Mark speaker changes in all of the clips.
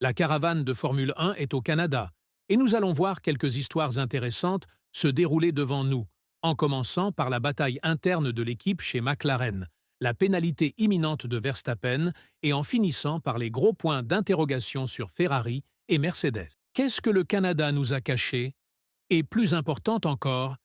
Speaker 1: La caravane de Formule 1 est au Canada, et nous allons voir quelques histoires intéressantes se dérouler devant nous, en commençant par la bataille interne de l'équipe chez McLaren, la pénalité imminente de Verstappen et en finissant par les gros points d'interrogation sur Ferrari et Mercedes. Qu'est-ce que le Canada nous a caché? Et plus important encore,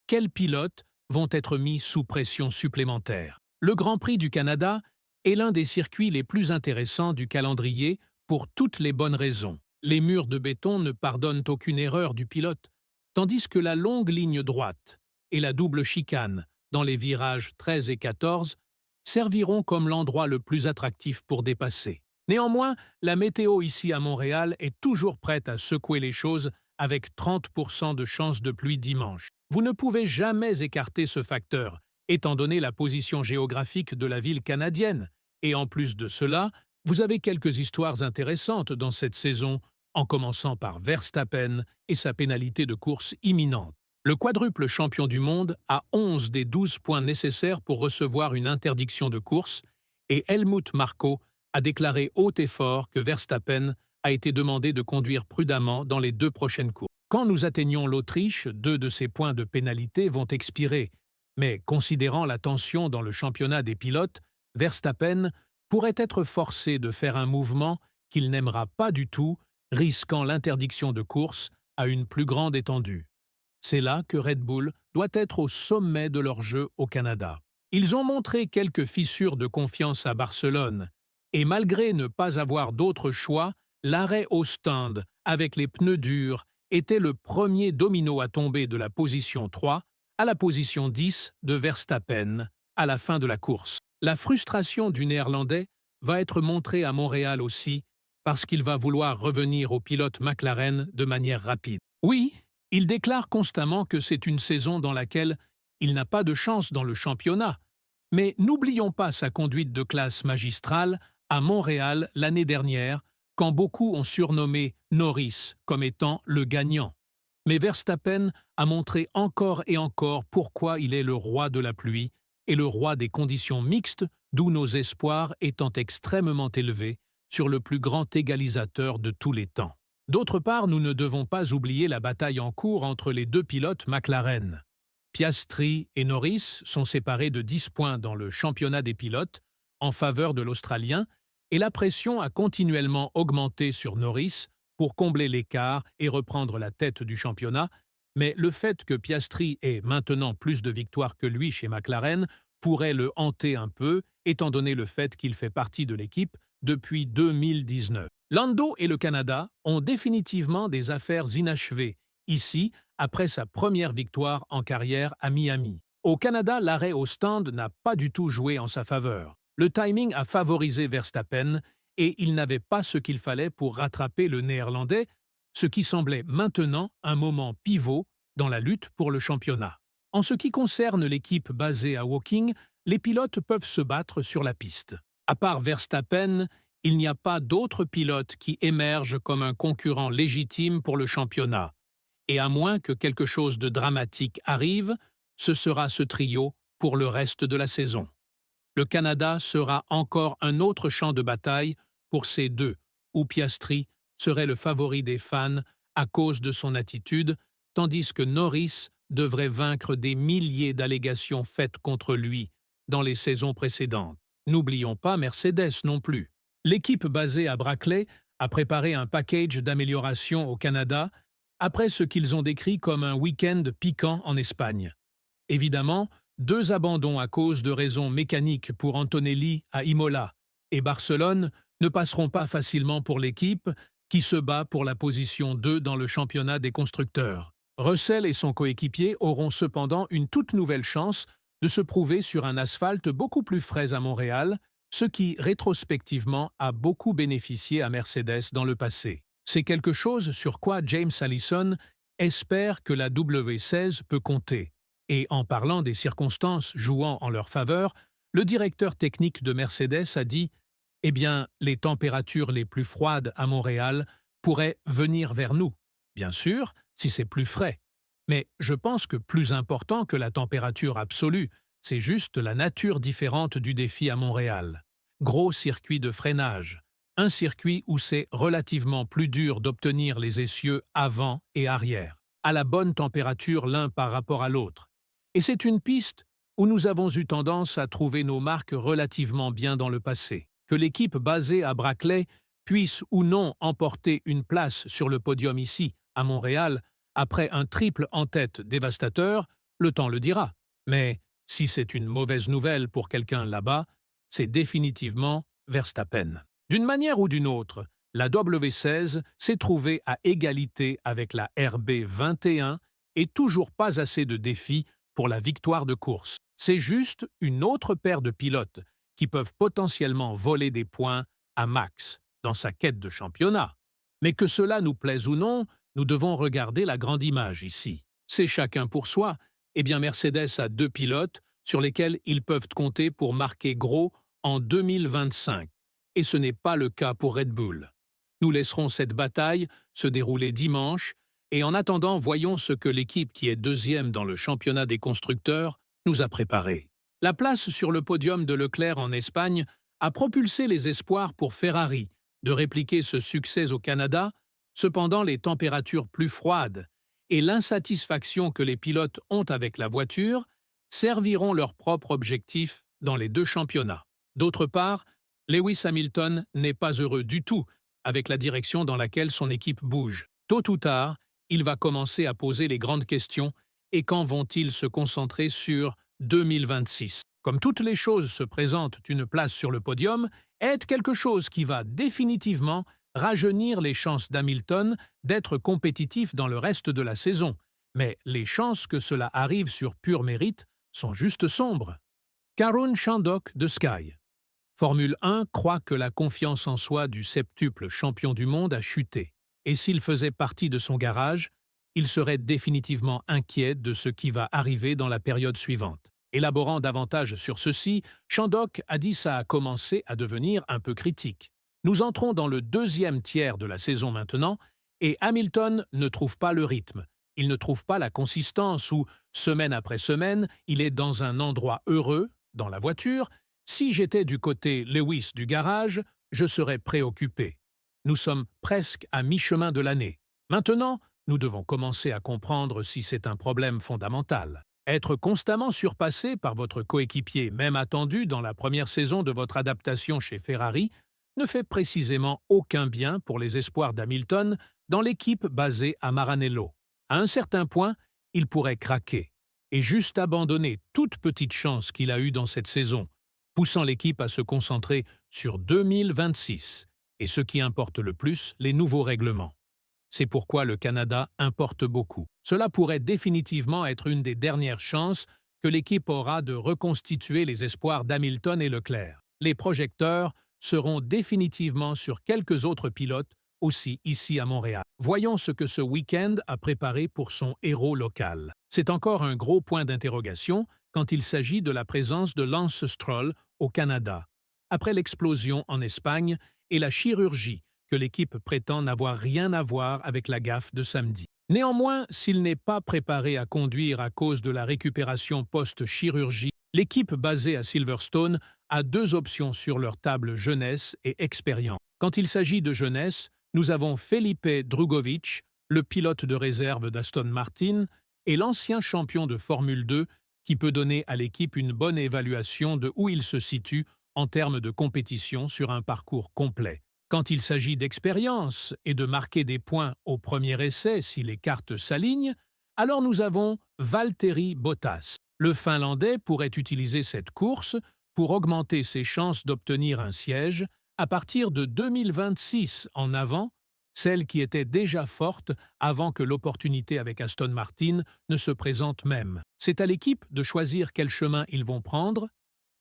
Speaker 1: quels pilotes vont être mis sous pression supplémentaire? Le Grand Prix du Canada est l'un des circuits les plus intéressants du calendrier pour toutes les bonnes raisons. Les murs de béton ne pardonnent aucune erreur du pilote, tandis que la longue ligne droite et la double chicane dans les virages 13 et 14 serviront comme l'endroit le plus attractif pour dépasser. Néanmoins, la météo ici à Montréal est toujours prête à secouer les choses avec 30% de chances de pluie dimanche. Vous ne pouvez jamais écarter ce facteur, étant donné la position géographique de la ville canadienne. Et en plus de cela, vous avez quelques histoires intéressantes dans cette saison, en commençant par Verstappen et sa pénalité de course imminente. Le quadruple champion du monde a 11 des 12 points nécessaires pour recevoir une interdiction de course, et Helmut Marko a déclaré haut et fort que Verstappen a été demandé de conduire prudemment dans les 2 prochaines courses. Quand nous atteignons l'Autriche, 2 de ces points de pénalité vont expirer, mais considérant la tension dans le championnat des pilotes, Verstappen pourrait être forcé de faire un mouvement qu'il n'aimera pas du tout, risquant l'interdiction de course à une plus grande étendue. C'est là que Red Bull doit être au sommet de leur jeu au Canada. Ils ont montré quelques fissures de confiance à Barcelone, et malgré ne pas avoir d'autre choix, l'arrêt au stand avec les pneus durs était le premier domino à tomber de la position 3 à la position 10 de Verstappen à la fin de la course. La frustration du Néerlandais va être montrée à Montréal aussi, parce qu'il va vouloir revenir au pilote McLaren de manière rapide. Oui, il déclare constamment que c'est une saison dans laquelle il n'a pas de chance dans le championnat, mais n'oublions pas sa conduite de classe magistrale à Montréal l'année dernière, quand beaucoup ont surnommé Norris comme étant le gagnant. Mais Verstappen a montré encore et encore pourquoi il est le roi de la pluie et le roi des conditions mixtes, d'où nos espoirs étant extrêmement élevés sur le plus grand égalisateur de tous les temps. D'autre part, nous ne devons pas oublier la bataille en cours entre les 2 pilotes McLaren. Piastri et Norris sont séparés de 10 points dans le championnat des pilotes en faveur de l'Australien, et la pression a continuellement augmenté sur Norris pour combler l'écart et reprendre la tête du championnat, mais le fait que Piastri ait maintenant plus de victoires que lui chez McLaren pourrait le hanter un peu, étant donné le fait qu'il fait partie de l'équipe depuis 2019. Lando et le Canada ont définitivement des affaires inachevées, ici, après sa première victoire en carrière à Miami. Au Canada, l'arrêt au stand n'a pas du tout joué en sa faveur. Le timing a favorisé Verstappen et il n'avait pas ce qu'il fallait pour rattraper le Néerlandais, ce qui semblait maintenant un moment pivot dans la lutte pour le championnat. En ce qui concerne l'équipe basée à Woking, les pilotes peuvent se battre sur la piste. À part Verstappen, il n'y a pas d'autres pilotes qui émergent comme un concurrent légitime pour le championnat. Et à moins que quelque chose de dramatique arrive, ce sera ce trio pour le reste de la saison. Le Canada sera encore un autre champ de bataille pour ces 2, où Piastri serait le favori des fans à cause de son attitude, tandis que Norris devrait vaincre des milliers d'allégations faites contre lui dans les saisons précédentes. N'oublions pas Mercedes non plus. L'équipe basée à Brackley a préparé un package d'amélioration au Canada après ce qu'ils ont décrit comme un week-end piquant en Espagne. Évidemment, 2 abandons à cause de raisons mécaniques pour Antonelli à Imola et Barcelone ne passeront pas facilement pour l'équipe qui se bat pour la position 2 dans le championnat des constructeurs. Russell et son coéquipier auront cependant une toute nouvelle chance de se prouver sur un asphalte beaucoup plus frais à Montréal, ce qui, rétrospectivement, a beaucoup bénéficié à Mercedes dans le passé. C'est quelque chose sur quoi James Allison espère que la W16 peut compter. Et en parlant des circonstances jouant en leur faveur, le directeur technique de Mercedes a dit « Eh bien, les températures les plus froides à Montréal pourraient venir vers nous. Bien sûr, si c'est plus frais. Mais je pense que plus important que la température absolue, c'est juste la nature différente du défi à Montréal. Gros circuit de freinage, un circuit où c'est relativement plus dur d'obtenir les essieux avant et arrière, à la bonne température l'un par rapport à l'autre. Et c'est une piste où nous avons eu tendance à trouver nos marques relativement bien dans le passé. Que l'équipe basée à Brackley puisse ou non emporter une place sur le podium ici, à Montréal, après un triple en tête dévastateur, le temps le dira. Mais si c'est une mauvaise nouvelle pour quelqu'un là-bas, c'est définitivement Verstappen. D'une manière ou d'une autre, la W16 s'est trouvée à égalité avec la RB21 et toujours pas assez de défis pour la victoire de course. C'est juste une autre paire de pilotes qui peuvent potentiellement voler des points à Max dans sa quête de championnat. Mais que cela nous plaise ou non, nous devons regarder la grande image ici. C'est chacun pour soi. Eh bien, Mercedes a deux pilotes sur lesquels ils peuvent compter pour marquer gros en 2025. Et ce n'est pas le cas pour Red Bull. Nous laisserons cette bataille se dérouler dimanche, et en attendant, voyons ce que l'équipe qui est deuxième dans le championnat des constructeurs nous a préparé. La place sur le podium de Leclerc en Espagne a propulsé les espoirs pour Ferrari de répliquer ce succès au Canada. Cependant, les températures plus froides et l'insatisfaction que les pilotes ont avec la voiture serviront leur propre objectif dans les deux championnats. D'autre part, Lewis Hamilton n'est pas heureux du tout avec la direction dans laquelle son équipe bouge. Tôt ou tard, il va commencer à poser les grandes questions et quand vont-ils se concentrer sur 2026? Comme toutes les choses se présentent, une place sur le podium est quelque chose qui va définitivement rajeunir les chances d'Hamilton d'être compétitif dans le reste de la saison. Mais les chances que cela arrive sur pur mérite sont juste sombres. Karun Chandhok de Sky. Formule 1 croit que la confiance en soi du septuple champion du monde a chuté. Et s'il faisait partie de son garage, il serait définitivement inquiet de ce qui va arriver dans la période suivante. Élaborant davantage sur ceci, Chandhok a dit ça a commencé à devenir un peu critique. Nous entrons dans le deuxième tiers de la saison maintenant, et Hamilton ne trouve pas le rythme. Il ne trouve pas la consistance où, semaine après semaine, il est dans un endroit heureux, dans la voiture. Si j'étais du côté Lewis du garage, je serais préoccupé. Nous sommes presque à mi-chemin de l'année. Maintenant, nous devons commencer à comprendre si c'est un problème fondamental. Être constamment surpassé par votre coéquipier, même attendu dans la première saison de votre adaptation chez Ferrari, ne fait précisément aucun bien pour les espoirs d'Hamilton dans l'équipe basée à Maranello. À un certain point, il pourrait craquer et juste abandonner toute petite chance qu'il a eue dans cette saison, poussant l'équipe à se concentrer sur 2026 et ce qui importe le plus, les nouveaux règlements. C'est pourquoi le Canada importe beaucoup. Cela pourrait définitivement être une des dernières chances que l'équipe aura de reconstituer les espoirs d'Hamilton et Leclerc. Les projecteurs seront définitivement sur quelques autres pilotes, aussi ici à Montréal. Voyons ce que ce week-end a préparé pour son héros local. C'est encore un gros point d'interrogation quand il s'agit de la présence de Lance Stroll au Canada, après l'explosion en Espagne et la chirurgie que l'équipe prétend n'avoir rien à voir avec la gaffe de samedi. Néanmoins, s'il n'est pas préparé à conduire à cause de la récupération post-chirurgie, l'équipe basée à Silverstone a deux options sur leur table jeunesse et expérience. Quand il s'agit de jeunesse, nous avons Felipe Drugovich, le pilote de réserve d'Aston Martin, et l'ancien champion de Formule 2 qui peut donner à l'équipe une bonne évaluation de où il se situe en termes de compétition sur un parcours complet. Quand il s'agit d'expérience et de marquer des points au premier essai si les cartes s'alignent, alors nous avons Valtteri Bottas. Le Finlandais pourrait utiliser cette course pour augmenter ses chances d'obtenir un siège à partir de 2026 en avant, celle qui était déjà forte avant que l'opportunité avec Aston Martin ne se présente même. C'est à l'équipe de choisir quel chemin ils vont prendre,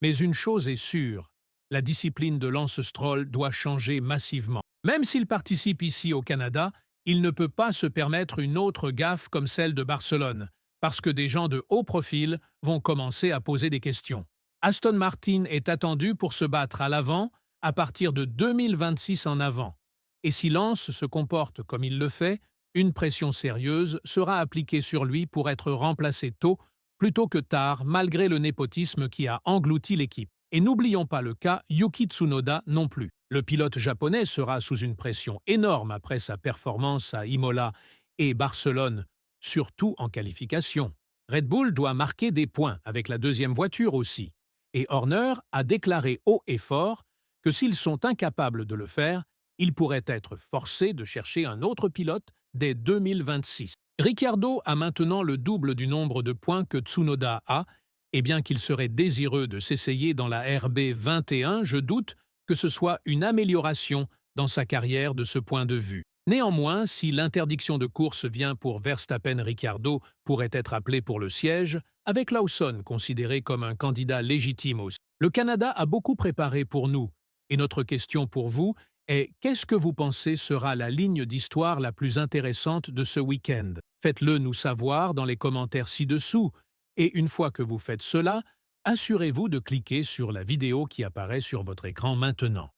Speaker 1: mais une chose est sûre, la discipline de Lance Stroll doit changer massivement. Même s'il participe ici au Canada, il ne peut pas se permettre une autre gaffe comme celle de Barcelone, parce que des gens de haut profil vont commencer à poser des questions. Aston Martin est attendu pour se battre à l'avant à partir de 2026 en avant. Et si Lance se comporte comme il le fait, une pression sérieuse sera appliquée sur lui pour être remplacé tôt plutôt que tard, malgré le népotisme qui a englouti l'équipe. Et n'oublions pas le cas Yuki Tsunoda non plus. Le pilote japonais sera sous une pression énorme après sa performance à Imola et Barcelone, surtout en qualification. Red Bull doit marquer des points avec la deuxième voiture aussi. Et Horner a déclaré haut et fort que s'ils sont incapables de le faire, ils pourraient être forcés de chercher un autre pilote dès 2026. Ricciardo a maintenant le double du nombre de points que Tsunoda a, et bien qu'il serait désireux de s'essayer dans la RB21, je doute que ce soit une amélioration dans sa carrière de ce point de vue. Néanmoins, si l'interdiction de course vient pour Verstappen, Ricciardo pourrait être appelé pour le siège, avec Lawson considéré comme un candidat légitime aussi. Le Canada a beaucoup préparé pour nous, et notre question pour vous est qu'est-ce que vous pensez sera la ligne d'histoire la plus intéressante de ce week-end? Faites-le nous savoir dans les commentaires ci-dessous, et une fois que vous faites cela, assurez-vous de cliquer sur la vidéo qui apparaît sur votre écran maintenant.